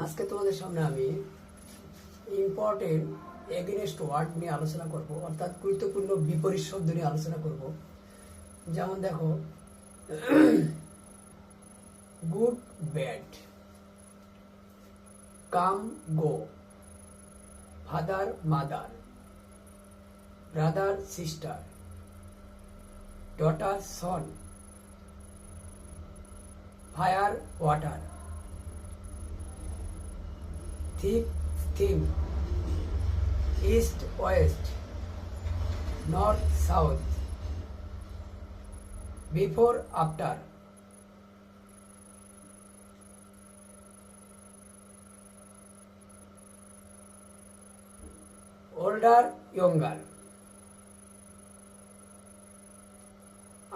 আজকে তোমাদের সামনে আমি ইম্পর্টেন্ট এগেনস্ট ওয়ার্ড নিয়ে আলোচনা করব, অর্থাৎ গুরুত্বপূর্ণ বিপরীত শব্দ নিয়ে আলোচনা করব। যেমন দেখো, good bad, come go, father mother, brother sister, daughter son, fire water, thick thin, east west, north south, before after, older younger,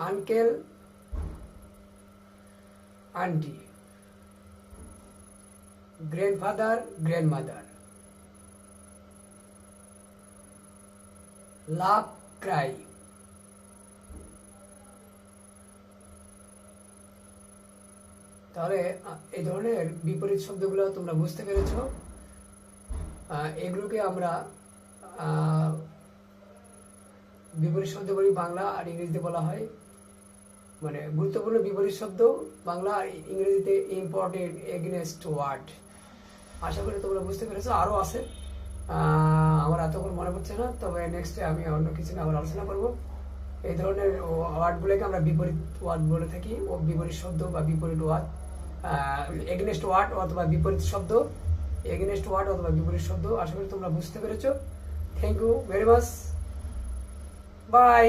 uncle auntie, grandfather grandmother, laugh cry, তাহলে এই ধরনের বিপরীত শব্দগুলো তোমরা বুঝতে পেরেছো। এগুলোকে আমরা বিপরীত শব্দ বলি বাংলা আর ইংরেজিতে বলা হয়, মানে গুরুত্বপূর্ণ বিপরীত শব্দ বাংলা আর ইংরেজিতে ইম্পর্টেন্ট এগেনস্ট ওয়ার্ড। আশা করি তোমরা বুঝতে পেরেছো। আরও আছে, আমার এতক্ষণ মনে পড়ছে না, তবে নেক্সটে আমি অন্য কিছু নিয়ে আবার আলোচনা করবো। এই ধরনের ওয়ার্ডগুলোকে আমরা বিপরীত ওয়ার্ড বলে থাকি, ও বিপরীত শব্দ বা বিপরীত ওয়ার্ড, এগেনস্ট ওয়ার্ড অথবা বিপরীত শব্দ, এগেনস্ট ওয়ার্ড অথবা বিপরীত শব্দ। আশা করি তোমরা বুঝতে পেরেছো। Thank you very much, by.